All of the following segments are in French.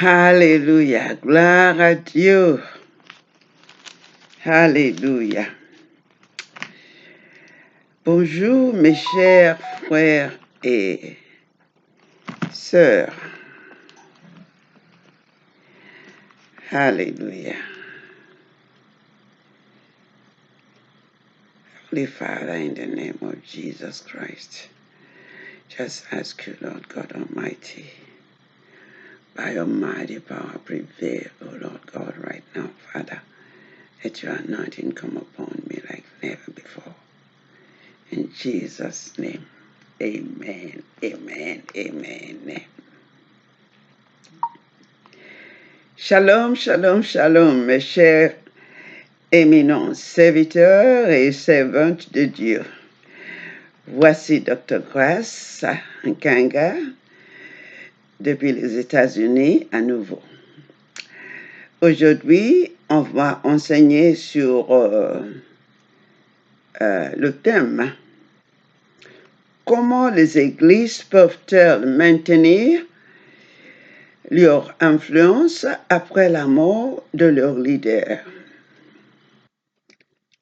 Alléluia. Gloire à Dieu. Alléluia. Bonjour mes chers frères et sœurs. Alléluia. Holy Father, in the name of Jesus Christ, just ask you, Lord God Almighty, by your mighty power prevail, O Lord God, right now, Father. Let your anointing come upon me like never before. In Jesus' name, amen, amen, amen. Shalom, shalom, shalom, mes chers éminents serviteurs et servantes de Dieu. Voici Dr. Grace Nkanga depuis les États-Unis à nouveau. Aujourd'hui, on va enseigner sur le thème « Comment les églises peuvent-elles maintenir leur influence après la mort de leur leader ?»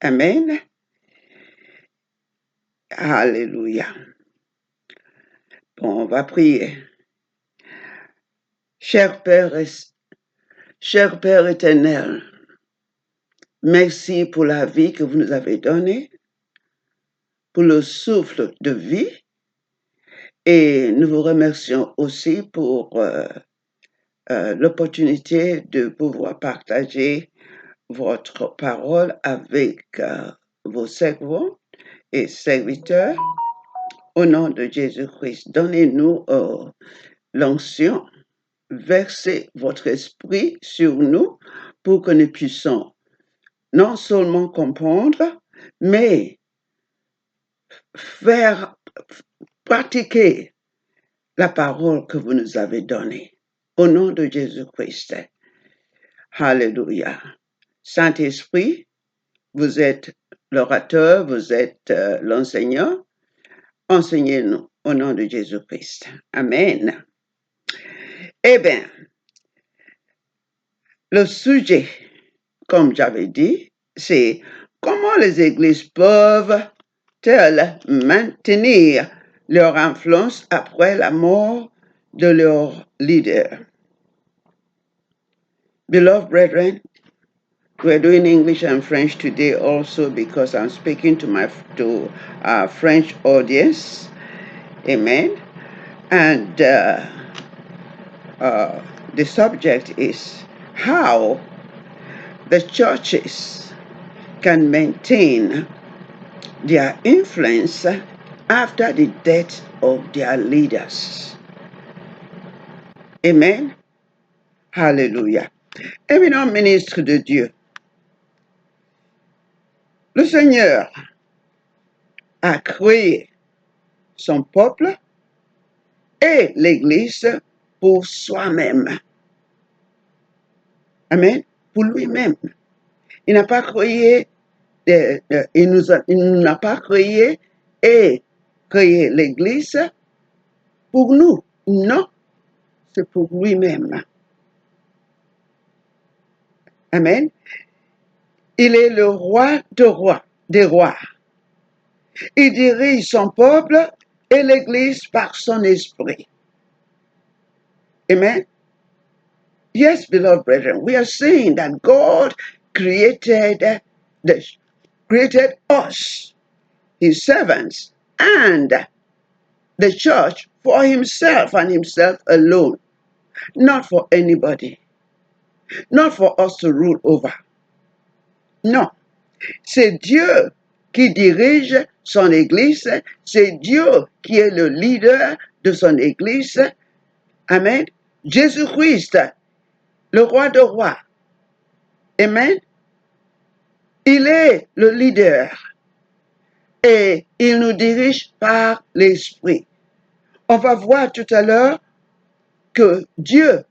Amen. Alléluia. Bon, on va prier. Cher Père éternel, merci pour la vie que vous nous avez donnée, pour le souffle de vie, et nous vous remercions aussi pour l'opportunité de pouvoir partager votre parole avec vos servants et serviteurs. Au nom de Jésus-Christ, donnez-nous l'onction, versez votre esprit sur nous pour que nous puissions non seulement comprendre, mais faire pratiquer la parole que vous nous avez donnée. Au nom de Jésus-Christ. Alléluia. Saint-Esprit, vous êtes l'orateur, vous êtes l'enseignant. Enseignez-nous au nom de Jésus-Christ. Amen. Eh bien, le sujet, comme j'avais dit, c'est comment les églises peuvent-elles maintenir leur influence après la mort de leur leader. Beloved brethren, we're doing English and French today also because I'm speaking to our French audience. Amen. And the subject is how the churches can maintain their influence after the death of their leaders. Amen. Hallelujah. Éminent ministre de Dieu, le Seigneur a créé son peuple et l'Église pour soi-même. Amen. Pour lui-même. Il n'a pas créé, il n'a pas créé et créé l'Église pour nous. Non, c'est pour lui-même. Amen. Il est le roi des rois. Il dirige son peuple et l'Église par son esprit. Amen. Yes, beloved brethren, we are saying that God created us, his servants, and the church for himself and himself alone, not for anybody, not for us to rule over. Non, c'est Dieu qui dirige son Église, c'est Dieu qui est le leader de son Église. Amen. Jésus-Christ, le roi de rois. Amen. Il est le leader et il nous dirige par l'Esprit. On va voir tout à l'heure que Dieu,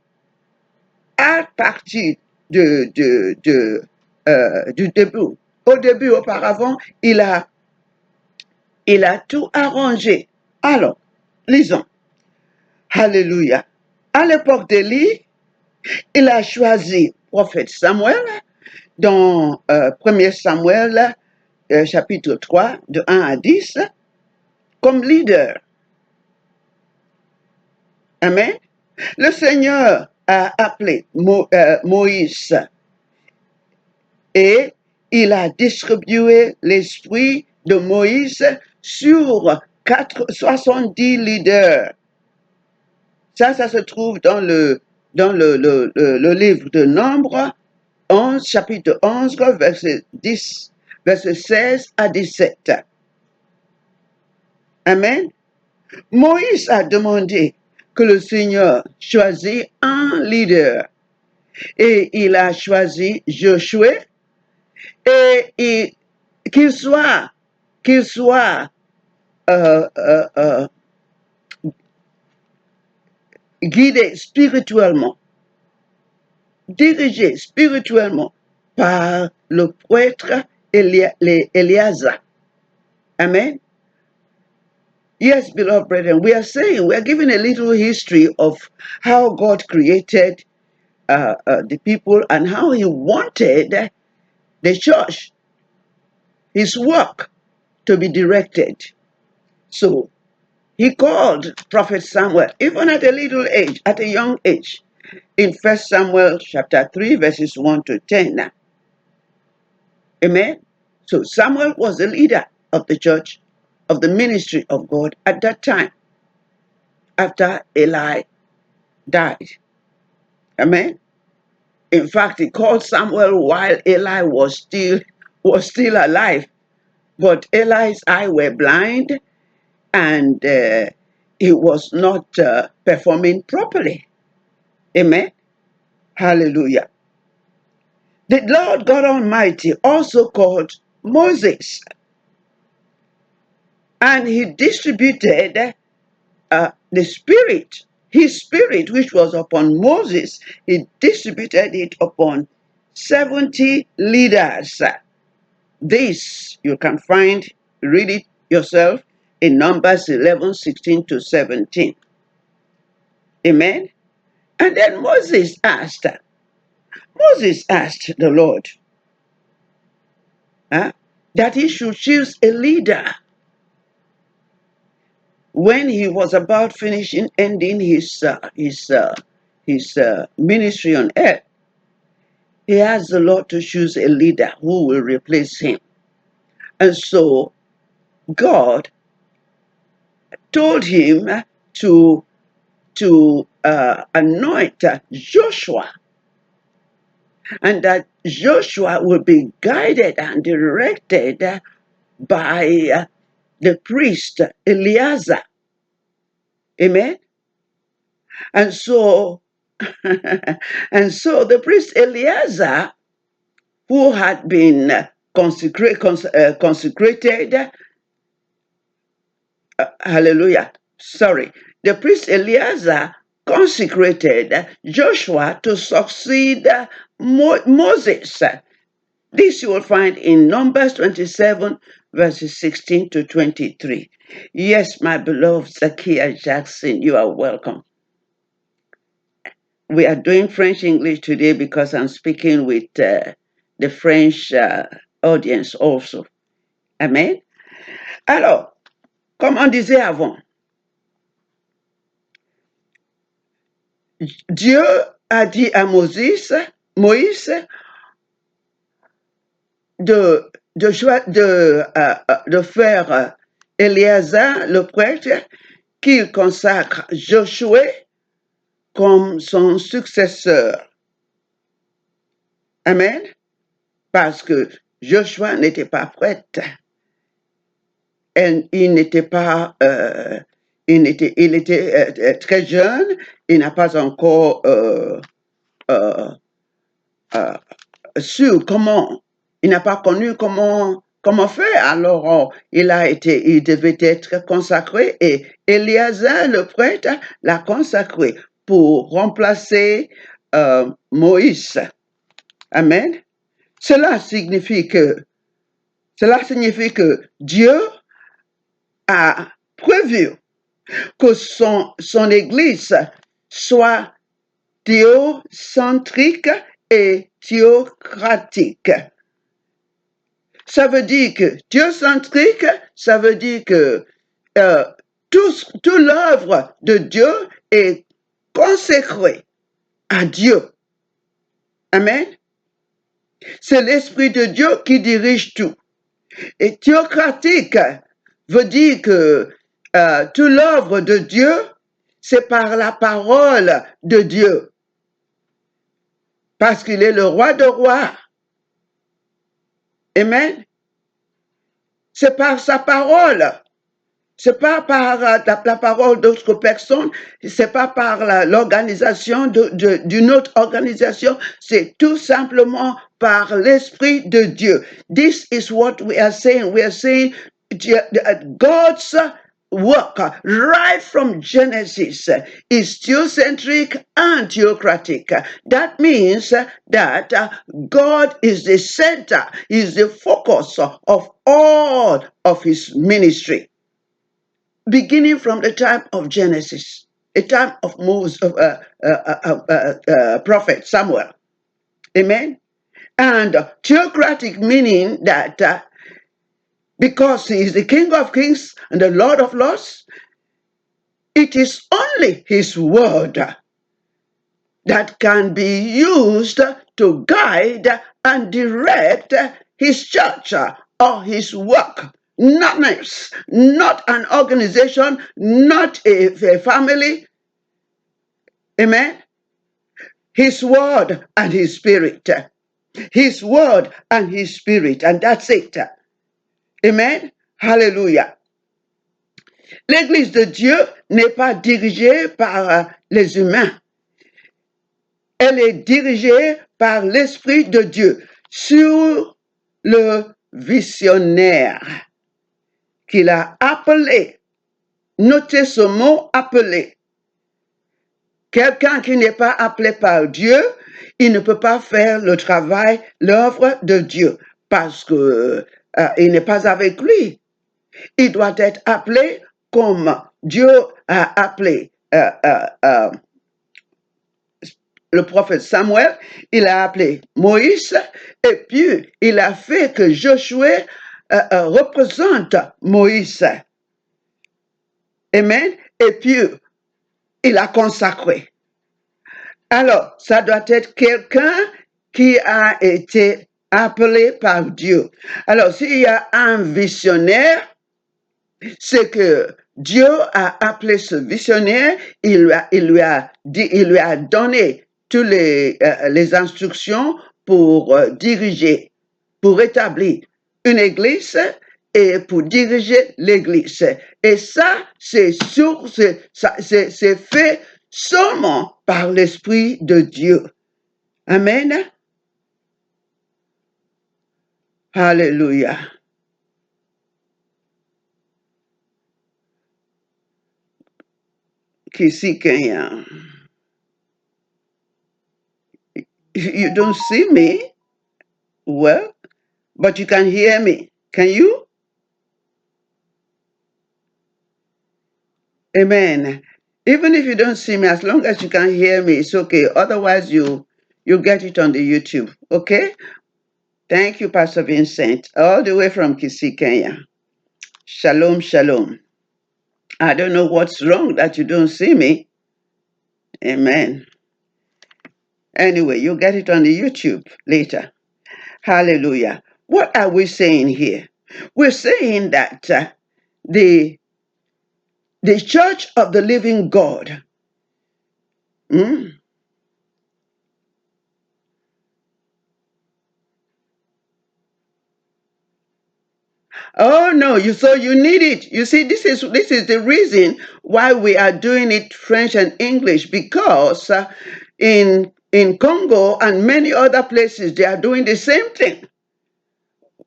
à partir du début, auparavant, il a tout arrangé. Alors, lisons. Alléluia. À l'époque d'Élie, Il a choisi prophète Samuel dans 1 Samuel chapitre 3, de 1 à 10, comme leader. Amen. Le Seigneur a appelé Moïse et il a distribué l'esprit de Moïse sur 70 leaders. Ça se trouve dans le livre de Nombres, 11, chapitre 11, verset 10, verset 16 à 17. Amen. Moïse a demandé que le Seigneur choisisse un leader et il a choisi Josué et qu'il soit guidé spirituellement, dirigé spirituellement par le prêtre Éléazar. Amen. Yes, beloved brethren, we are giving a little history of how God created the people and how he wanted the church, his work, to be directed. So he called Prophet Samuel, even at a little age, at a young age, in 1 Samuel chapter 3, verses 1 to 10. Amen. So Samuel was the leader of the church, of the ministry of God at that time, after Eli died. Amen. In fact, he called Samuel while Eli was still alive. But Eli's eyes were blind and he was not performing properly. Amen. Hallelujah. The Lord God Almighty also called Moses, and he distributed the Spirit, his Spirit, which was upon Moses, he distributed it upon 70 leaders. This you can read it yourself in Numbers 11, 16 to 17. Amen. And then Moses asked the Lord that he should choose a leader when he was about ending his ministry on earth. He asked the Lord to choose a leader who will replace him. And so God told him to anoint Joshua, and that Joshua will be guided and directed by the priest Eleazar. Amen. And so the priest Eleazar, who had been consecrated, hallelujah, sorry, the priest Eleazar consecrated Joshua to succeed Moses. This you will find in Numbers 27, verses 16 to 23. Yes, my beloved Zakia Jackson, you are welcome. We are doing French English today because I'm speaking with the French audience also. Amen. Alors, comme on disait avant, Dieu a dit à Moïse de faire Éléazar, le prêtre, qu'il consacre Josué comme son successeur. Amen. Parce que Joshua n'était pas prêtre. Il était très jeune, il n'a pas encore su comment, il n'a pas connu comment faire. Alors, il devait être consacré et Éléazar, le prêtre, l'a consacré pour remplacer Moïse. Amen. Cela signifie que Dieu a prévu que son Église soit théocentrique et théocratique. Ça veut dire que théocentrique, ça veut dire que tout l'œuvre de Dieu est consacrée à Dieu. Amen. C'est l'Esprit de Dieu qui dirige tout. Et théocratique veut dire que toute l'œuvre de Dieu, c'est par la parole de Dieu. Parce qu'il est le roi de rois. Amen. C'est par sa parole. C'est pas par la parole d'autres personnes, c'est pas par l'organisation d'une autre organisation, c'est tout simplement par l'Esprit de Dieu. This is what we are saying. We are saying God's work right from Genesis is theocentric and theocratic. That means that God is the center, is the focus of all of his ministry. Beginning from the time of Genesis, a time of Moses, prophet Samuel. Amen. And theocratic meaning that because he is the King of Kings and the Lord of Lords, it is only his word that can be used to guide and direct his church or his work. Not else, not an organization, not a family. Amen. His word and his spirit. His word and his spirit. And that's it. Amen. Hallelujah. L'Église de Dieu n'est pas dirigée par les humains. Elle est dirigée par l'Esprit de Dieu sur le visionnaire qu'il a appelé. Notez ce mot appelé. Quelqu'un qui n'est pas appelé par Dieu, il ne peut pas faire le travail, l'œuvre de Dieu, parce que il n'est pas avec lui. Il doit être appelé comme Dieu a appelé le prophète Samuel, il a appelé Moïse, et puis il a fait que Josué représente Moïse. Amen. Et puis, il a consacré. Alors, ça doit être quelqu'un qui a été appelé par Dieu. Alors, s'il y a un visionnaire, c'est que Dieu a appelé ce visionnaire, il lui a donné toutes les instructions pour diriger, pour établir une église et pour diriger l'église. Et ça, c'est fait seulement par l'Esprit de Dieu. Amen. Hallelujah. Kisi Kenya. You don't see me well, but you can hear me. Can you? Amen. Even if you don't see me, as long as you can hear me, it's okay. Otherwise, you get it on the YouTube. Okay? Thank you, Pastor Vincent, all the way from Kisi, Kenya. Shalom, shalom. I don't know what's wrong that you don't see me. Amen. Anyway, you'll get it on the YouTube later. Hallelujah. What are we saying here? We're saying that the church of the living God Oh no, so you need it. You see, this is the reason why we are doing it French and English, because in Congo and many other places they are doing the same thing.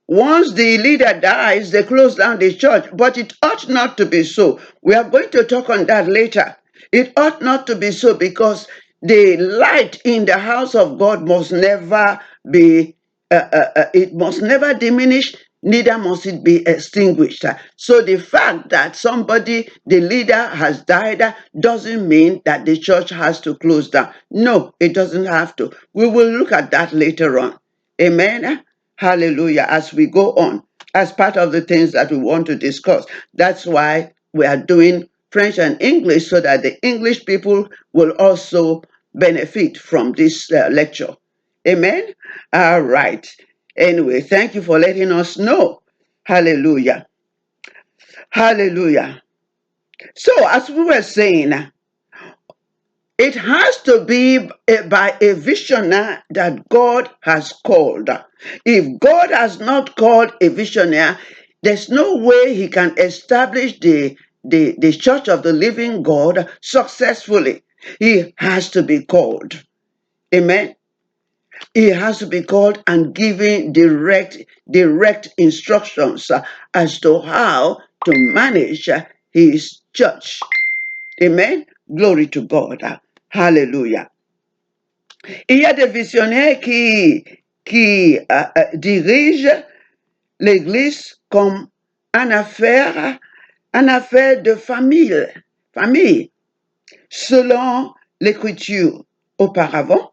Once the leader dies, they close down the church, but it ought not to be so. We are going to talk on that later. It ought not to be so, because the light in the house of God must never be, it must never diminish. neither must it be extinguished. So the fact that somebody, the leader, has died doesn't mean that the church has to close down. No, it doesn't have to. We will look at that later on. Amen. Hallelujah. As we go on, as part of the things that we want to discuss. That's why we are doing French and English, so that the English people will also benefit from this lecture. Amen. All right. Anyway, thank you for letting us know. Hallelujah. Hallelujah. So, as we were saying, it has to be by a visionary that God has called. If God has not called a visionary, there's no way he can establish the church of the living God successfully. He has to be called. Amen. He has to be called and given direct instructions as to how to manage his church. Amen. Glory to God. Hallelujah. Il y a des visionnaires qui dirigent l'Église comme une affaire de famille, selon l'Écriture. Auparavant,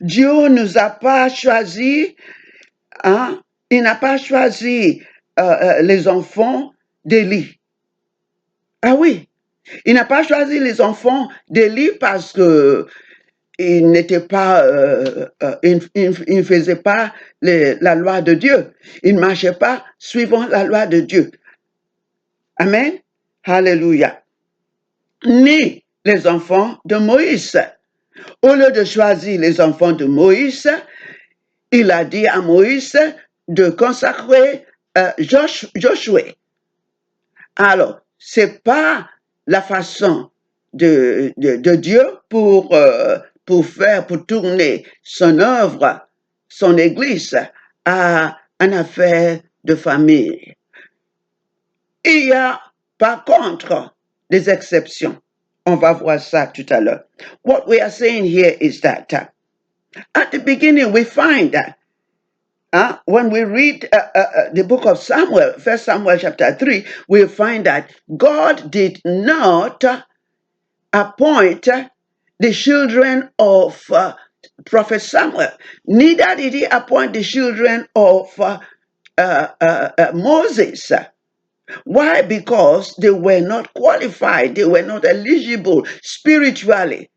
Dieu ne nous a pas choisi, hein, il n'a pas choisi les enfants d'Élie. Ah oui, il n'a pas choisi les enfants d'Élie parce que il n'était pas, il ne faisait pas la loi de Dieu. Il ne marchait pas suivant la loi de Dieu. Amen. Hallelujah. Ni les enfants de Moïse. Au lieu de choisir les enfants de Moïse, il a dit à Moïse de consacrer Josué. Alors, c'est pas la façon de Dieu pour tourner son œuvre, son église à une affaire de famille. Il y a par contre des exceptions. On va voir ça tout à l'heure. What we are saying here is that at the beginning we find that when we read the book of Samuel, 1 Samuel chapter 3, we find that God did not appoint the children of Prophet Samuel. Neither did he appoint the children of Moses. Why? Because they were not qualified. They were not eligible spiritually.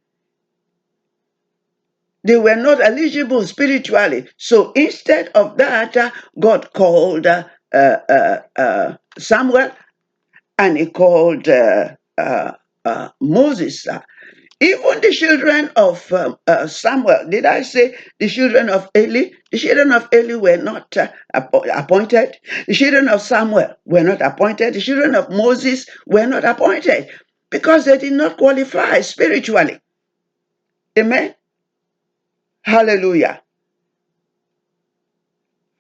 They were not eligible spiritually. So instead of that, God called Samuel, and he called Moses. Even the children of Samuel, did I say the children of Eli? The children of Eli were not appointed. The children of Samuel were not appointed. The children of Moses were not appointed because they did not qualify spiritually. Amen. Hallelujah.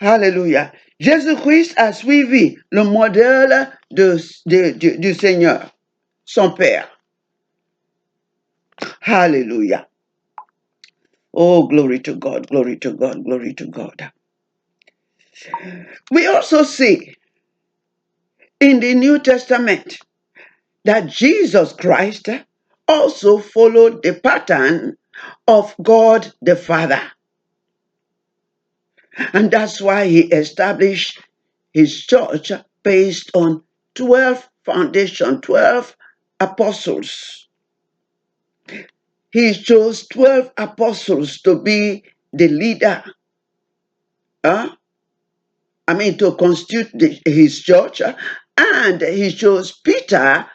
Hallelujah. Jésus-Christ a suivi le modèle du Seigneur, son Père. Hallelujah. Oh, glory to God, glory to God, glory to God. We also see in the New Testament that Jesus Christ also followed the pattern of God the Father. And that's why he established his church based on 12 apostles. He chose 12 apostles to be the leader. To constitute his church. And he chose Peter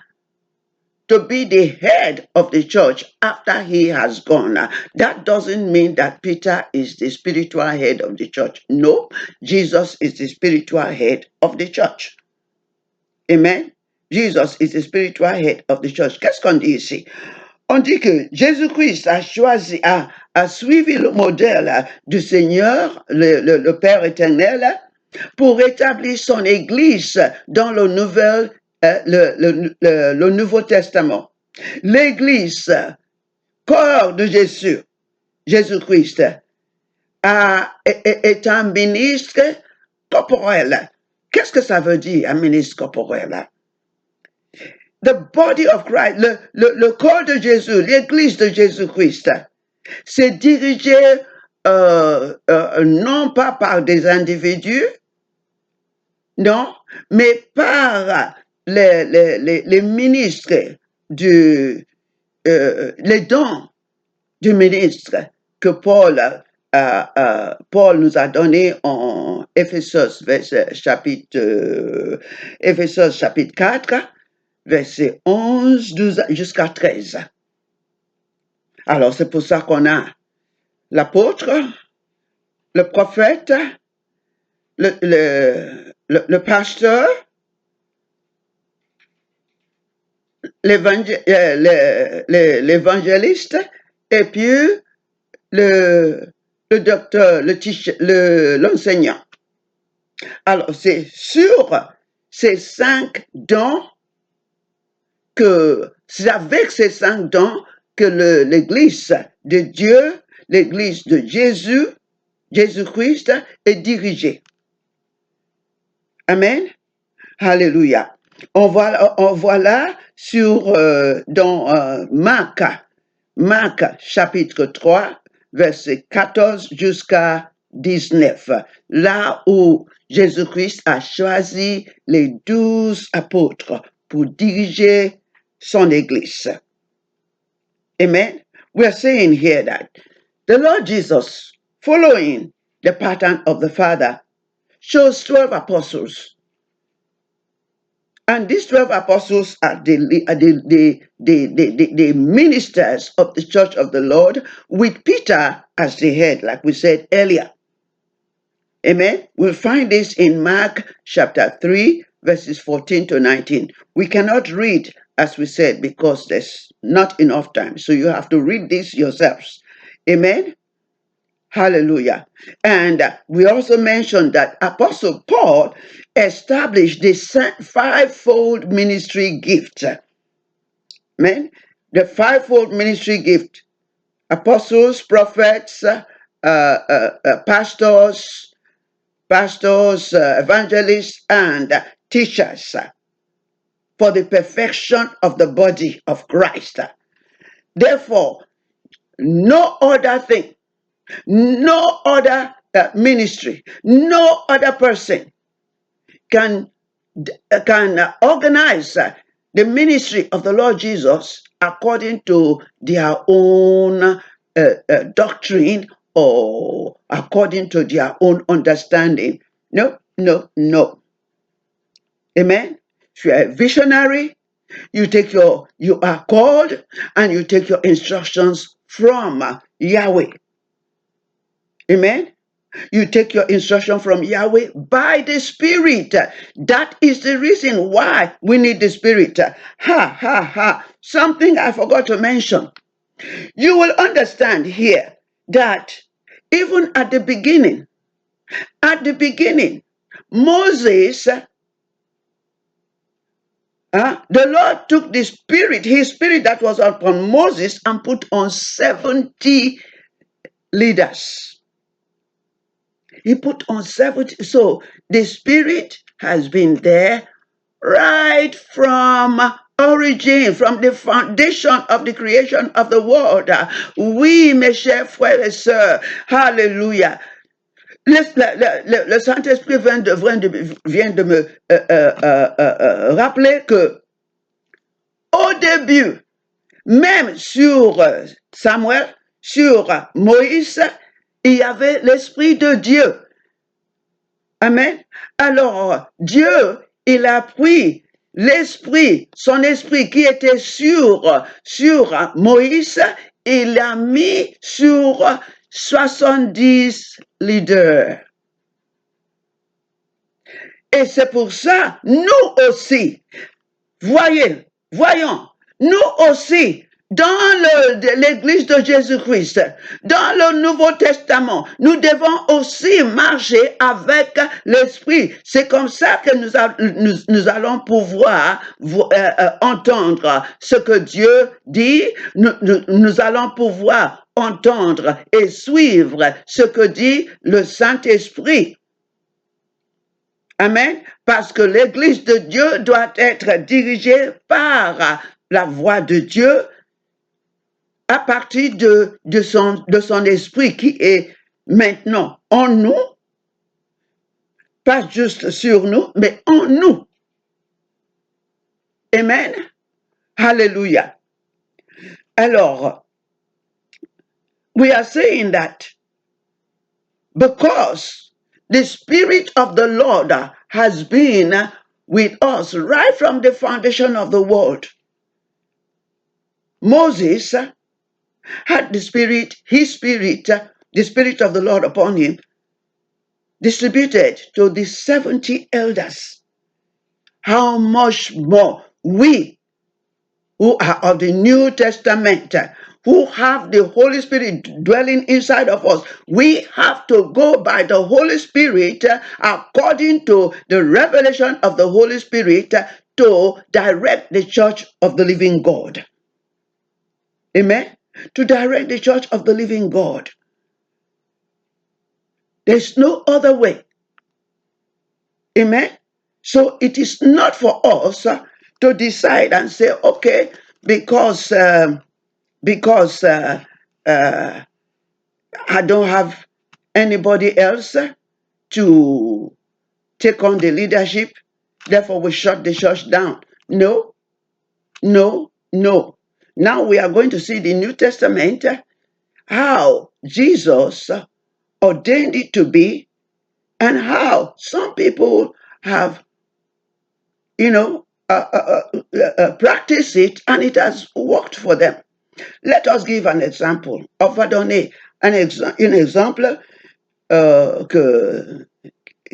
to be the head of the church after he has gone. That doesn't mean that Peter is the spiritual head of the church. No, Jesus is the spiritual head of the church. Amen. Jesus is the spiritual head of the church. Qu'est-ce qu'on dit ici? On dit que Jésus-Christ a suivi le modèle du Seigneur, le Père éternel, pour établir son Église dans le Nouveau Testament. L'Église, corps de Jésus-Christ, est un ministre corporel. Qu'est-ce que ça veut dire, un ministre corporel? The body of Christ, le corps de Jésus, l'église de Jésus-Christ, c'est dirigé non pas par des individus, non, mais par les ministres, les dons du ministre que Paul nous a donné en Éphésos chapitre 4, verset 11, 12 jusqu'à 13. Alors, c'est pour ça qu'on a l'apôtre, le prophète, le pasteur, l'évangéliste, et puis le docteur, l'enseignant. Alors, c'est sur ces 5 dons c'est avec ces 5 dons que l'église de Dieu, l'église de Jésus-Christ est dirigée. Amen. Alléluia. On voit là dans Marc chapitre 3, verset 14 jusqu'à 19, là où Jésus-Christ a choisi les 12 apôtres pour diriger son église. Amen. We are saying here that the Lord Jesus, following the pattern of the Father, chose 12 apostles. And these 12 apostles are the ministers of the church of the Lord, with Peter as the head, like we said earlier. Amen. We'll find this in Mark chapter 3, verses 14 to 19. We cannot read, as we said, because there's not enough time. So you have to read this yourselves. Amen. Hallelujah. And we also mentioned that Apostle Paul established the 5-fold ministry gift. Amen. The 5-fold ministry gift. Apostles, prophets, pastors, evangelists, and teachers for the perfection of the body of Christ. Therefore, no other thing, no other ministry, no other person can organize the ministry of the Lord Jesus according to their own doctrine or according to their own understanding. No. Amen. If you are a visionary, you are called and you take your instructions from Yahweh. Amen. You take your instruction from Yahweh by the Spirit. That is the reason why we need the Spirit. Something I forgot to mention. You will understand here that even at the beginning, Moses, the Lord took the Spirit, his Spirit that was upon Moses, and put on 70 leaders. He put on 70. So the Spirit has been there right from origin, from the foundation of the creation of the world. Oui, mes chers frères et sœurs, hallelujah. Le Saint-Esprit vient de me rappeler que au début, même sur Samuel, sur Moïse, il y avait l'Esprit de Dieu. Amen. Alors, Dieu, il a pris son esprit qui était sur Moïse, il l'a mis sur 70 leaders. Et c'est pour ça, nous aussi, voyons, nous aussi, dans l'église de Jésus-Christ, dans le Nouveau Testament, nous devons aussi marcher avec l'Esprit. C'est comme ça que nous allons pouvoir entendre ce que Dieu dit. Nous allons pouvoir entendre et suivre ce que dit le Saint-Esprit. Amen. Parce que l'Église de Dieu doit être dirigée par la voix de Dieu à partir de son esprit qui est maintenant en nous, pas juste sur nous, mais en nous. Amen. Hallelujah. Alors, we are saying that because the Spirit of the Lord has been with us right from the foundation of the world. Moses had the Spirit, his Spirit, the Spirit of the Lord upon him, distributed to the 70 elders. How much more we who are of the New Testament, who have the Holy Spirit dwelling inside of us, we have to go by the Holy Spirit according to the revelation of the Holy Spirit to direct the church of the living God. Amen? To direct the church of the living God. There's no other way. Amen? So it is not for us to decide and say, okay, because I don't have anybody else to take on the leadership, therefore we shut the church down. No, no, no. Now we are going to see the New Testament, how Jesus ordained it to be, and how some people have, practiced it, and it has worked for them. Let us give an example. On va donner un exemple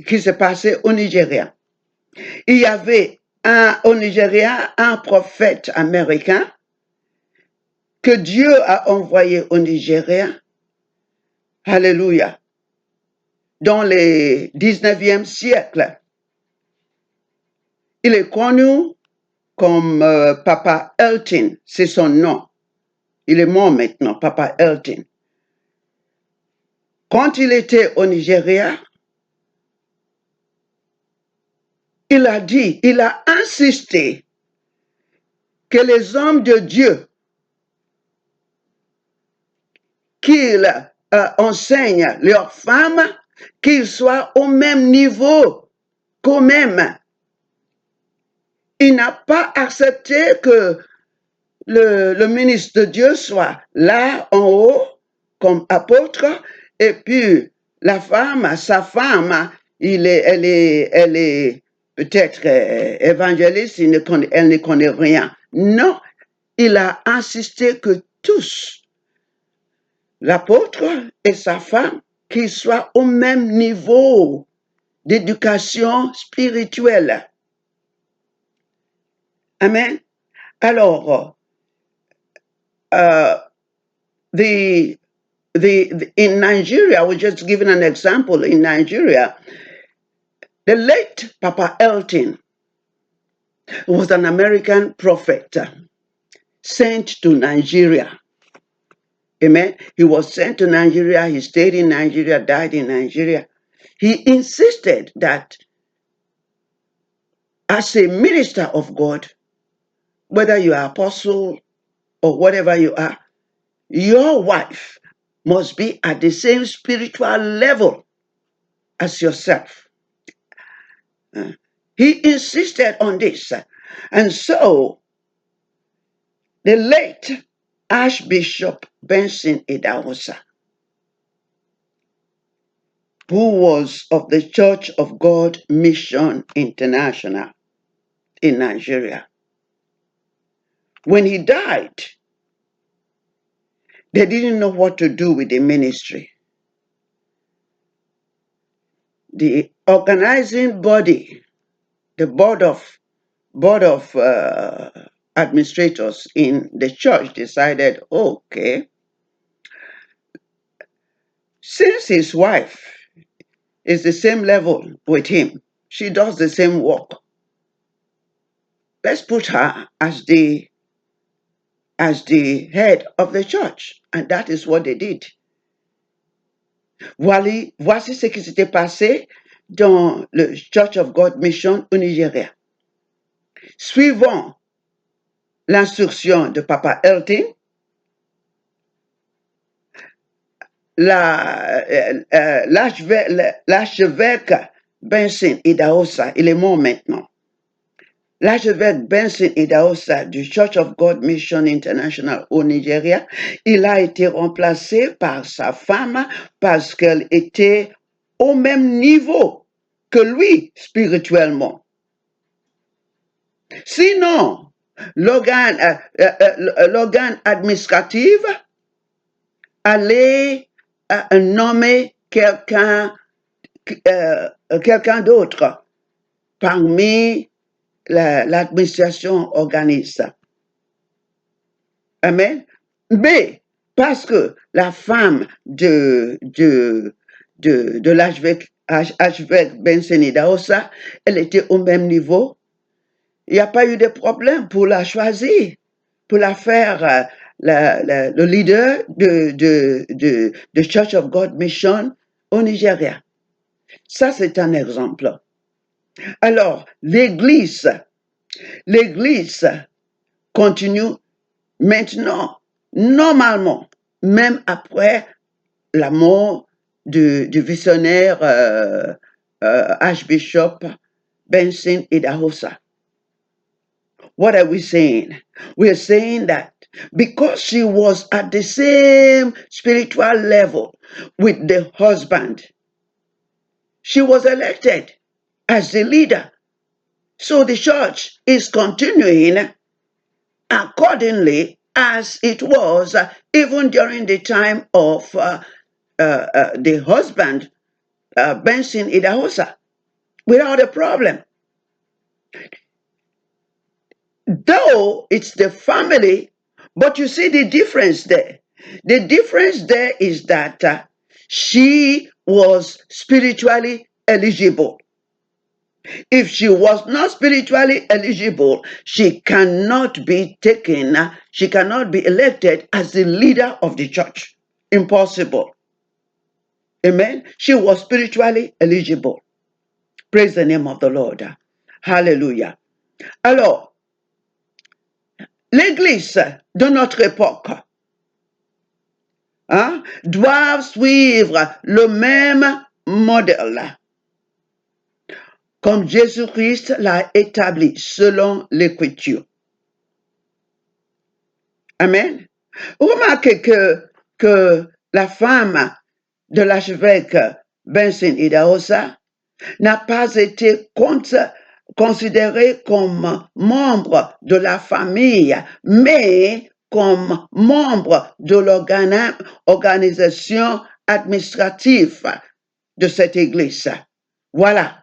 qui s'est passé au Nigeria. Il y avait au Nigeria un prophète américain que Dieu a envoyé au Nigeria. Alléluia. Dans le 19e siècle. Il est connu comme Papa Elton, c'est son nom. Il est mort maintenant, Papa Elton. Quand il était au Nigeria, il a insisté que les hommes de Dieu qu'ils enseignent leurs femmes, qu'ils soient au même niveau qu'eux-mêmes. Il n'a pas accepté que le ministre de Dieu soit là en haut comme apôtre, et puis la femme, sa femme, elle est peut-être évangéliste, elle ne connaît rien. Non, il a insisté que tous, l'apôtre et sa femme, qu'ils soient au même niveau d'éducation spirituelle. Amen. Alors, in Nigeria, we're just giving an example. In Nigeria, the late Papa Elton was an American prophet sent to Nigeria. Amen. He was sent to Nigeria. He stayed in Nigeria, died in Nigeria. He insisted that as a minister of God, whether you are apostle or whatever you are, your wife must be at the same spiritual level as yourself. He insisted on this. And so, the late Archbishop Benson Idahosa, who was of the Church of God Mission International in Nigeria, when he died, they didn't know what to do with the ministry. The organizing body, the board of administrators in the church decided, okay, since his wife is the same level with him, she does the same work, let's put her as the head of the church. And that is what they did. Voici ce qui s'était passé dans le Church of God Mission au Nigeria. Suivant l'instruction de Papa Elton, l'archevêque Benson Idahosa, il est mort maintenant. L'archevêque Benson Idahosa du Church of God Mission International au Nigeria, il a été remplacé par sa femme parce qu'elle était au même niveau que lui spirituellement. Sinon, l'organe administratif allait nommer quelqu'un d'autre parmi l'administration organiste. Amen. Mais parce que la femme de l'archevêque Benson Idahosa, elle était au même niveau, il n'y a pas eu de problème pour la choisir, pour la faire le leader de Church of God Mission au Nigeria. Ça, c'est un exemple. Alors, l'Église continue maintenant, normalement, même après la mort du visionnaire Archbishop Benson Idahosa. What are we saying? We're saying that because she was at the same spiritual level with the husband, she was elected as the leader. So the church is continuing accordingly as it was even during the time of the husband, Benson Idahosa, without a problem. Though it's the family, but you see the difference there. The difference there is that she was spiritually eligible. If she was not spiritually eligible, she cannot be taken, she cannot be elected as the leader of the church. Impossible. Amen. She was spiritually eligible. Praise the name of the Lord. Hallelujah. Alors, l'Église de notre époque doivent suivre le même modèle comme Jésus-Christ l'a établi selon l'Écriture. Amen. Remarquez que la femme de l'archevêque Benson Idahosa n'a pas été considérée comme membre de la famille, mais comme membre de l'organisation administrative de cette église. Voilà.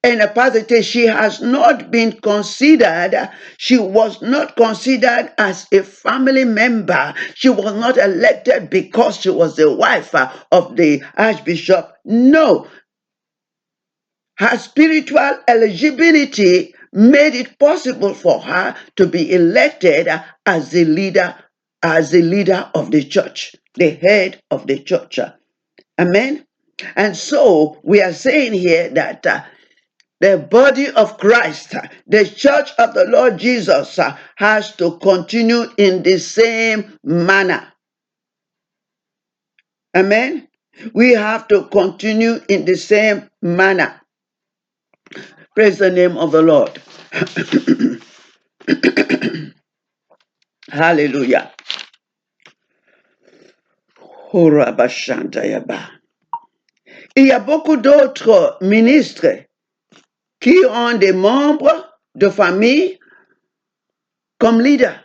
Elle n'a pas été, she has not been considered, she was not considered as a family member. She was not elected because she was the wife of the archbishop. No. Her spiritual eligibility made it possible for her to be elected as the leader of the church, the head of the church. Amen. And so we are saying here that the body of Christ, the church of the Lord Jesus, has to continue in the same manner. Amen. We have to continue in the same manner. Praise the name of the Lord. Hallelujah. Il y a beaucoup d'autres ministres qui ont des membres de famille comme leader,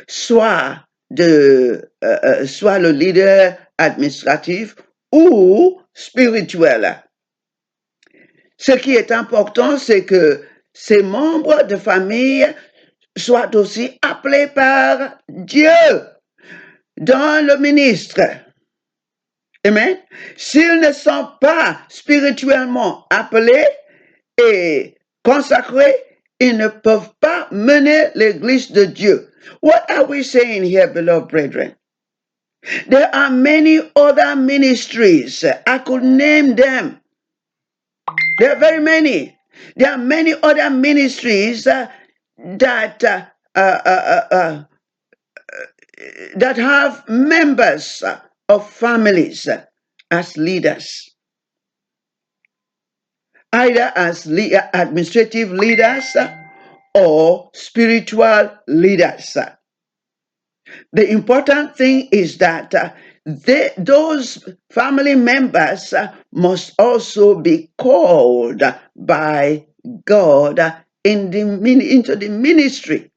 soit le leader administratif ou spirituel. Ce qui est important, c'est que ces membres de famille soient aussi appelés par Dieu dans le ministre. Amen. S'ils ne sont pas spirituellement appelés et consacrés, ils ne peuvent pas mener l'église de Dieu. What are we saying here, beloved brethren? There are many other ministries. I could name them. There are very many. There are many other ministries that that have members of families as leaders, either as administrative leaders or spiritual leaders. The important thing is that those family members must also be called by God into the ministry.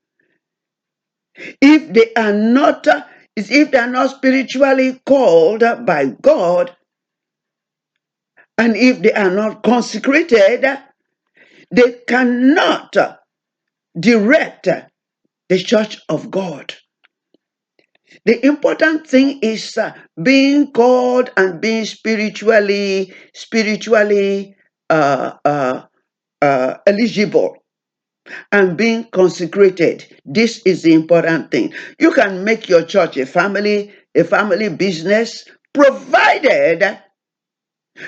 If they are not, if they are not spiritually called by God, and if they are not consecrated, they cannot direct the church of God. The important thing is being called and being spiritually eligible and being consecrated. This is the important thing. You can make your church a family business, provided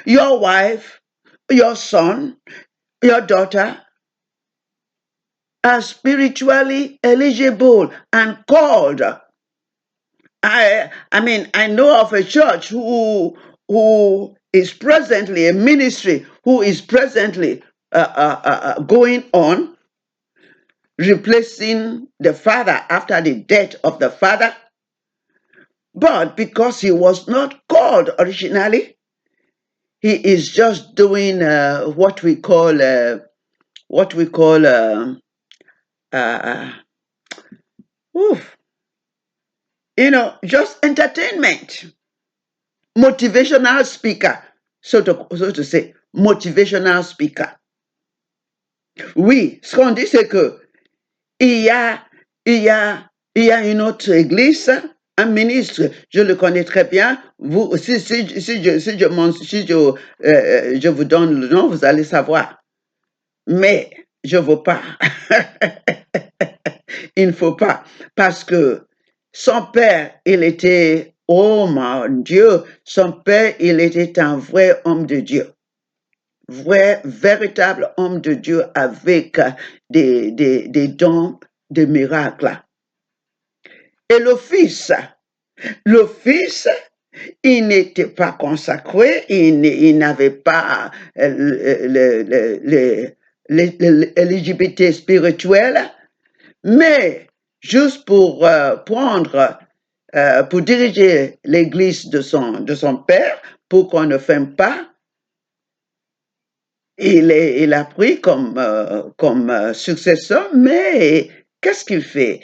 your wife, your son, your daughter are spiritually eligible and called. I know of a church who is presently a ministry who is presently going on, replacing the father after the death of the father. But because he was not called originally, he is just doing what we call oof, just entertainment, motivational speaker, so to say, motivational speaker. Oui, ce qu'on dit, c'est que il y a, il y a, il y a une autre église, un ministre, je le connais très bien. Vous, si je vous donne le nom, vous allez savoir. Mais je ne veux pas. Il ne faut pas. Parce que son père, il était, oh mon Dieu, son père, il était un vrai homme de Dieu. Vrai, véritable homme de Dieu avec des dons de miracles. Et le fils, il n'était pas consacré, il n'avait pas l'éligibilité spirituelle, mais juste pour pour diriger l'église de son père, pour qu'on ne ferme pas, il a pris comme successeur, mais qu'est-ce qu'il fait?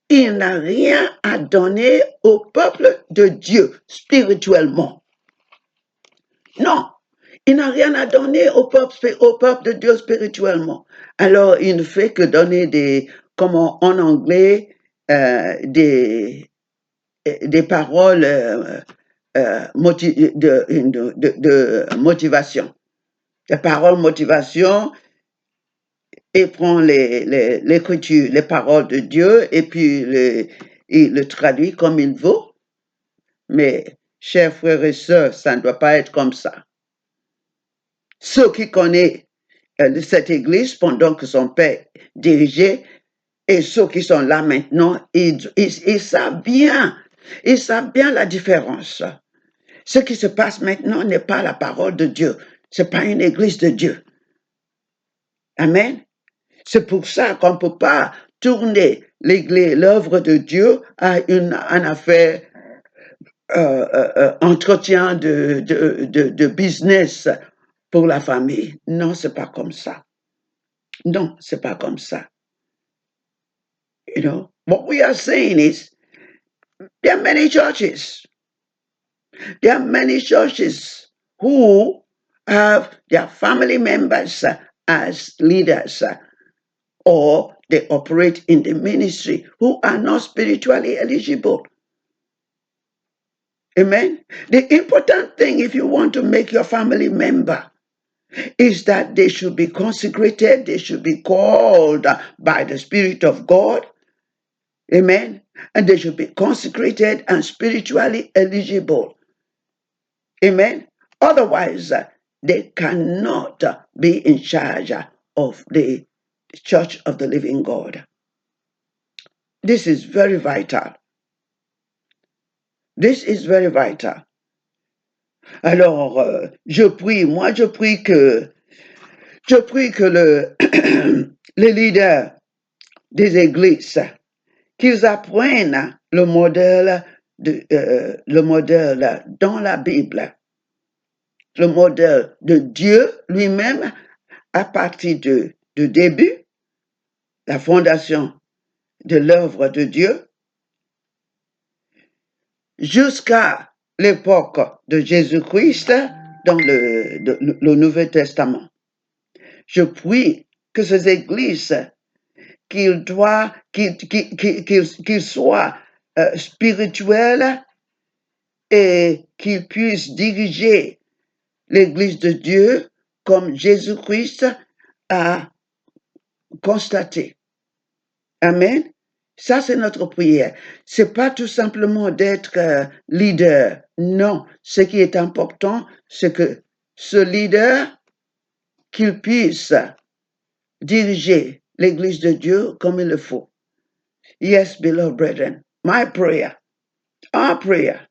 Il n'a rien à donner au peuple de Dieu spirituellement. Non, il n'a rien à donner au peuple de Dieu spirituellement. Alors, il ne fait que donner comme en anglais, des paroles de motivation. Des paroles motivation, et prend l'écriture, les paroles de Dieu, et puis il le traduit comme il veut. Mais, chers frères et sœurs, ça ne doit pas être comme ça. Ceux qui connaissent cette église pendant que son père dirigeait, et ceux qui sont là maintenant, ils savent bien, la différence. Ce qui se passe maintenant n'est pas la parole de Dieu. C'est pas une église de Dieu. Amen. C'est pour ça qu'on ne peut pas tourner l'œuvre de Dieu à une affaire entretien de business pour la famille. Non, c'est pas comme ça. Non, c'est pas comme ça. You know, what we are saying is there are many churches. There are many churches who have their family members as leaders, or they operate in the ministry who are not spiritually eligible. Amen. The important thing, if you want to make your family member, is that they should be consecrated, they should be called by the Spirit of God. Amen. and they should be consecrated and spiritually eligible. Amen. Otherwise, they cannot be in charge of the church of the living God. This is very vital. This is very vital. Alors, je prie les leaders des églises, qu'ils apprennent le modèle dans la Bible, le modèle de Dieu lui-même à partir du début, la fondation de l'œuvre de Dieu, jusqu'à l'époque de Jésus-Christ dans le Nouveau Testament. Je prie que ces églises, qu'ils soient spirituels et qu'ils puissent diriger l'Église de Dieu comme Jésus-Christ a constaté. Amen. Ça, c'est notre prière. C'est pas tout simplement d'être leader. Non. Ce qui est important, c'est que ce leader, qu'il puisse diriger l'Église de Dieu comme il le faut. Yes, beloved brethren, my prayer, our prayer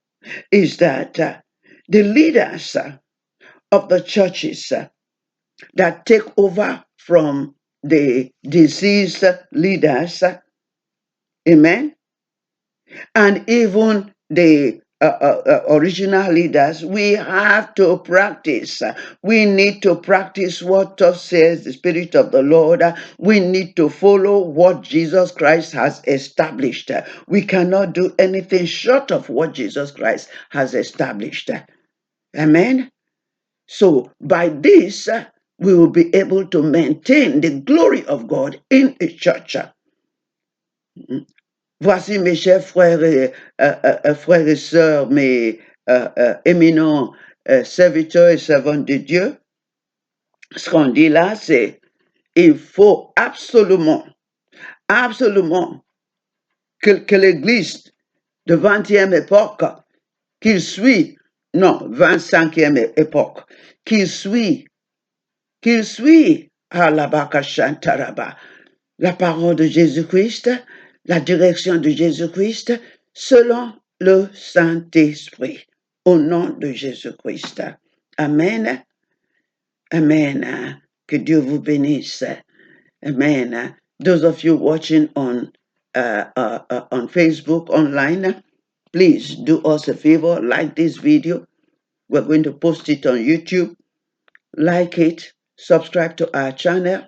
is that the leaders of the churches that take over from the deceased leaders, amen, and even the original leaders, we have to practice. We need to practice what thus says the Spirit of the Lord. We need to follow what Jesus Christ has established. We cannot do anything short of what Jesus Christ has established. Amen. So by this, we will be able to maintain the glory of God in a church. Voici mes chers frères et sœurs, mes éminents serviteurs et servantes de Dieu. Ce qu'on dit là, c'est il faut absolument que l'Église de 20e époque, qu'il suit, non, 25e époque, qu'il suit à la Bakashantaraba, la parole de Jésus-Christ, la direction de Jésus-Christ, selon le Saint-Esprit, au nom de Jésus-Christ. Amen. Amen. Que Dieu vous bénisse. Amen. Those of you watching on Facebook, online, please do us a favor, like this video. We're going to post it on YouTube. Like it, subscribe to our channel,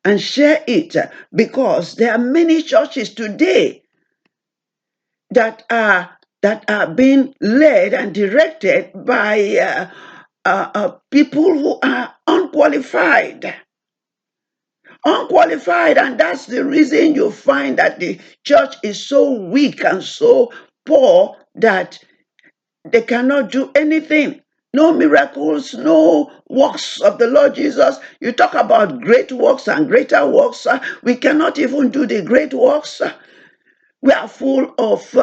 and share it, because there are many churches today that are being led and directed by people who are unqualified, and that's the reason you find that the church is so weak and so poor that they cannot do anything. No miracles, no works of the Lord Jesus. You talk about great works and greater works. We cannot even do the great works. We are full of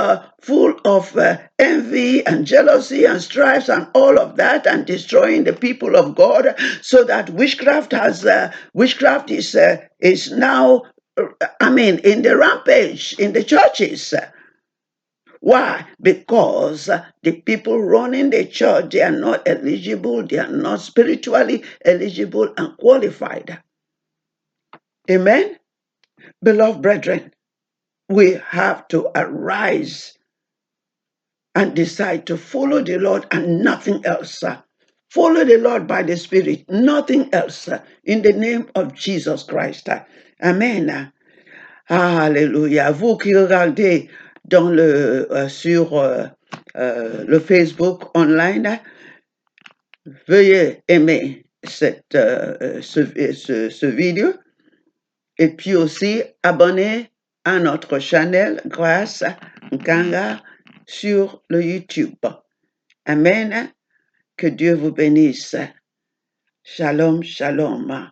envy and jealousy and strifes and all of that, and destroying the people of God. So that witchcraft is now, in the rampage in the churches. Why? Because the people running the church, they are not eligible, they are not spiritually eligible and qualified. Amen? Beloved brethren, we have to arise and decide to follow the Lord and nothing else. Follow the Lord by the Spirit, nothing else. In the name of Jesus Christ. Amen. Alléluia. Vous qui regardez sur le Facebook online, veuillez aimer ce vidéo et puis aussi abonner à notre chaîne grâce Nkanga sur le YouTube. Amen. Que Dieu vous bénisse. Shalom, shalom.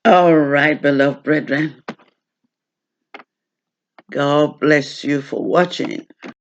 All right, beloved brethren. God bless you for watching.